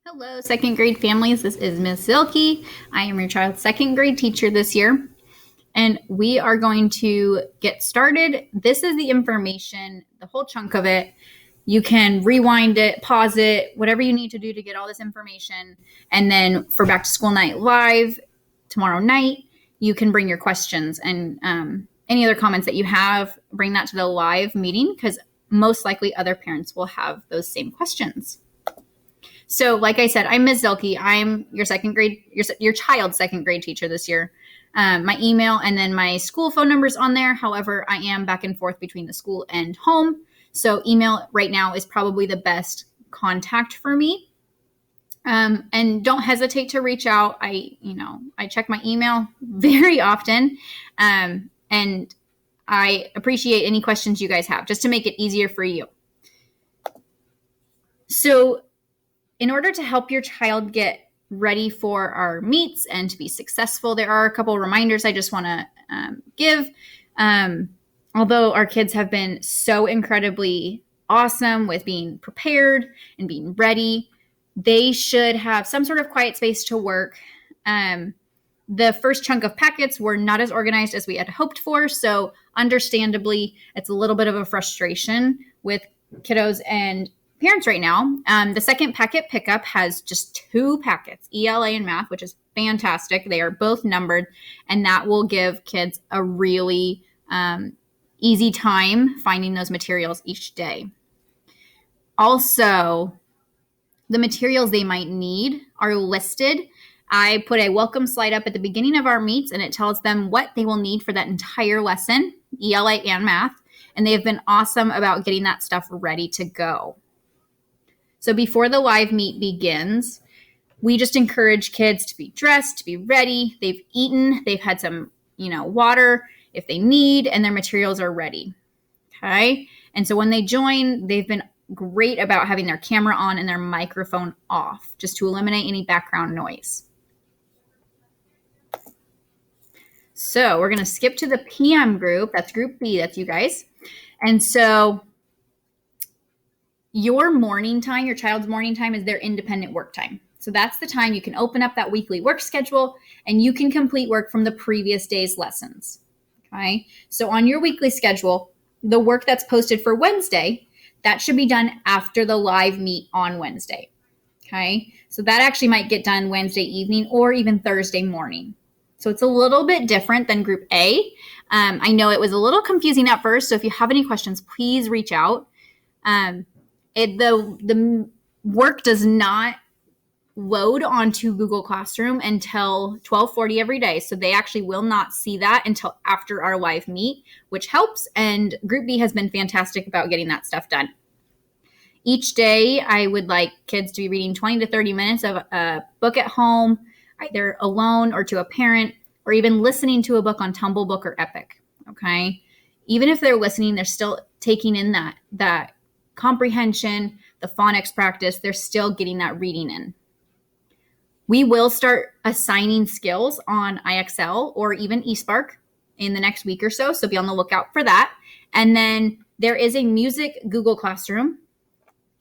Hello, second grade families. This is Ms. Zilke. I am your child's second grade teacher this year, and we are going to get started. This is the information, the whole chunk of it. You can rewind it, pause it, whatever you need to do to get all this information. And then for Back to School Night Live tomorrow night, you can bring your questions and any other comments that you have, bring that to the live meeting because most likely other parents will have those same questions. So, like I said, I'm Ms. Zilke. I'm your your child's second grade teacher this year. My email and then my school phone number is on there. However, I am back and forth between the school and home. So, email right now is probably the best contact for me. And don't hesitate to reach out. I check my email very often. And I appreciate any questions you guys have just to make it easier for you. So, in order to help your child get ready for our meets and to be successful, there are a couple of reminders I just want to give. Although our kids have been so incredibly awesome with being prepared and being ready, they should have some sort of quiet space to work. The first chunk of packets were not as organized as we had hoped for, so understandably, it's a little bit of a frustration with kiddos and parents right now. The second packet pickup has just 2 packets, ELA and math, which is fantastic. They are both numbered, and that will give kids a really easy time finding those materials each day. Also, the materials they might need are listed. I put a welcome slide up at the beginning of our meets, and it tells them what they will need for that entire lesson, ELA and math, and they have been awesome about getting that stuff ready to go. So before the live meet begins, we just encourage kids to be dressed, to be ready. They've eaten, they've had some, water if they need, and their materials are ready. Okay. And so when they join, they've been great about having their camera on and their microphone off, just to eliminate any background noise. So we're going to skip to the PM group. That's group B. That's you guys. And so your morning time, your child's morning time is their independent work time. So that's the time you can open up that weekly work schedule and you can complete work from the previous day's lessons. Okay. So on your weekly schedule, the work that's posted for Wednesday, that should be done after the live meet on Wednesday. Okay. So that actually might get done Wednesday evening or even Thursday morning. So it's a little bit different than group A. I know it was a little confusing at first. So if you have any questions, please reach out. The work does not load onto Google Classroom until 12:40 every day. So they actually will not see that until after our live meet, which helps. And Group B has been fantastic about getting that stuff done. Each day, I would like kids to be reading 20 to 30 minutes of a book at home, either alone or to a parent, or even listening to a book on Tumble Book or Epic. Okay. Even if they're listening, they're still taking in that comprehension, the phonics practice, they're still getting that reading in. We will start assigning skills on IXL or even eSpark in the next week or so, so be on the lookout for that. And then there is a music Google Classroom,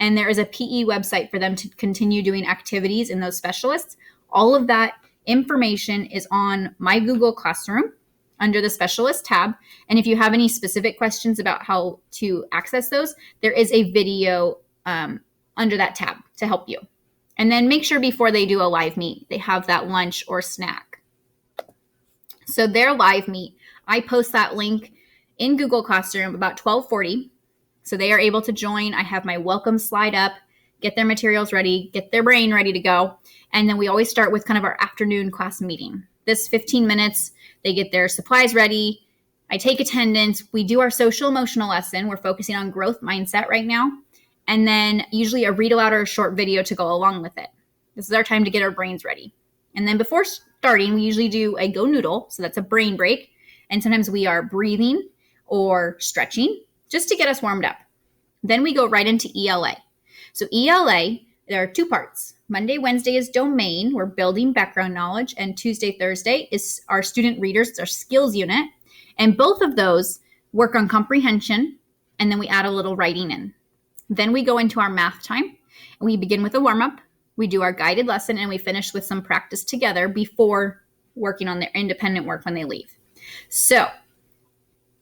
and there is a PE website for them to continue doing activities in those specialists. All of that information is on my Google Classroom under the specialist tab. And if you have any specific questions about how to access those, there is a video under that tab to help you. And then make sure before they do a live meet, they have that lunch or snack. So their live meet, I post that link in Google Classroom about 12:40. So they are able to join. I have my welcome slide up, get their materials ready, get their brain ready to go. And then we always start with kind of our afternoon class meeting. This 15 minutes, they get their supplies ready. I take attendance. We do our social emotional lesson. We're focusing on growth mindset right now. And then usually a read aloud or a short video to go along with it. This is our time to get our brains ready. And then before starting, we usually do a go noodle. So that's a brain break. And sometimes we are breathing or stretching just to get us warmed up. Then we go right into ELA. So ELA, there are 2 parts. Monday, Wednesday is domain. We're building background knowledge. And Tuesday, Thursday is our student readers. It's our skills unit. And both of those work on comprehension. And then we add a little writing in. Then we go into our math time. And we begin with a warm-up. We do our guided lesson, and we finish with some practice together before working on their independent work when they leave. So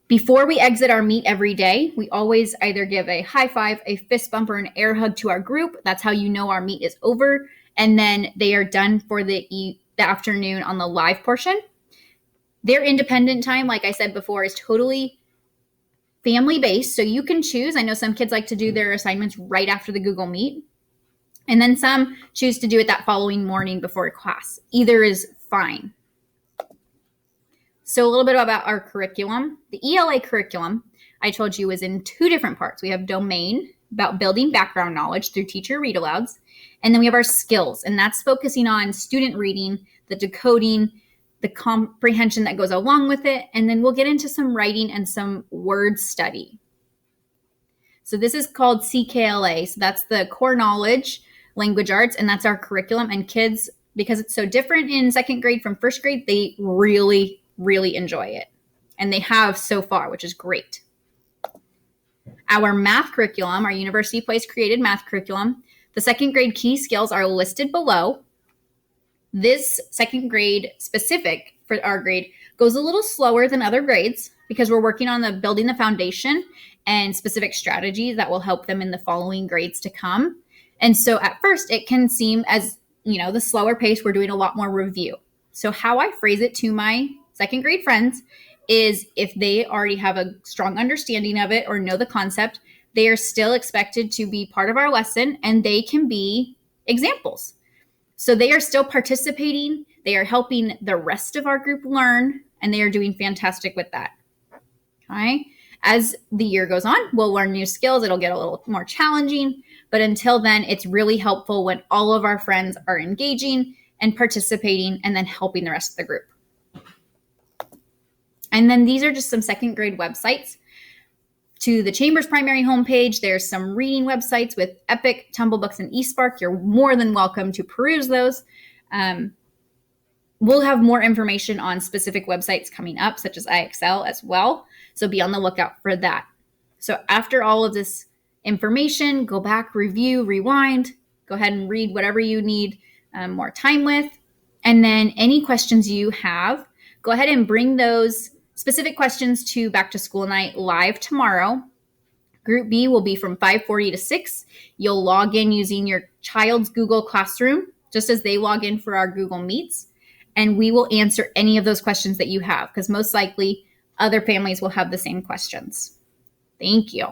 before we exit our meet every day, we always either give a high five, a fist bump, or an air hug to our group. That's how you know our meet is over. And then they are done for the afternoon on the live portion. Their independent time, like I said before, is totally family-based. So you can choose. I know some kids like to do their assignments right after the Google Meet. And then some choose to do it that following morning before class. Either is fine. So a little bit about our curriculum. The ELA curriculum, I told you, is in 2 different parts. We have domain, about building background knowledge through teacher read-alouds. And then we have our skills, and that's focusing on student reading, the decoding, the comprehension that goes along with it. And then we'll get into some writing and some word study. So this is called CKLA. So that's the core knowledge, language arts, and that's our curriculum. And kids, because it's so different in 2nd grade from 1st grade, they really enjoy it. And they have so far, which is great. Our math curriculum, our University Place created math curriculum, the 2nd grade key skills are listed below. This 2nd grade specific for our grade goes a little slower than other grades because we're working on building the foundation and specific strategies that will help them in the following grades to come. And so at first it can seem as, the slower pace, we're doing a lot more review. So how I phrase it to my 2nd grade friends is if they already have a strong understanding of it or know the concept, they are still expected to be part of our lesson and they can be examples. So they are still participating. They are helping the rest of our group learn, and they are doing fantastic with that. Okay. As the year goes on, we'll learn new skills. It'll get a little more challenging, but until then, it's really helpful when all of our friends are engaging and participating and then helping the rest of the group. And then these are just some 2nd grade websites. To the Chambers primary homepage, there's some reading websites with Epic, Tumblebooks, and eSpark. You're more than welcome to peruse those. We'll have more information on specific websites coming up, such as IXL as well. So be on the lookout for that. So after all of this information, go back, review, rewind, go ahead and read whatever you need more time with. And then any questions you have, go ahead and bring those specific questions to Back to School Night live tomorrow. Group B will be from 5:40 to 6. You'll log in using your child's Google Classroom, just as they log in for our Google Meets. And we will answer any of those questions that you have, because most likely other families will have the same questions. Thank you.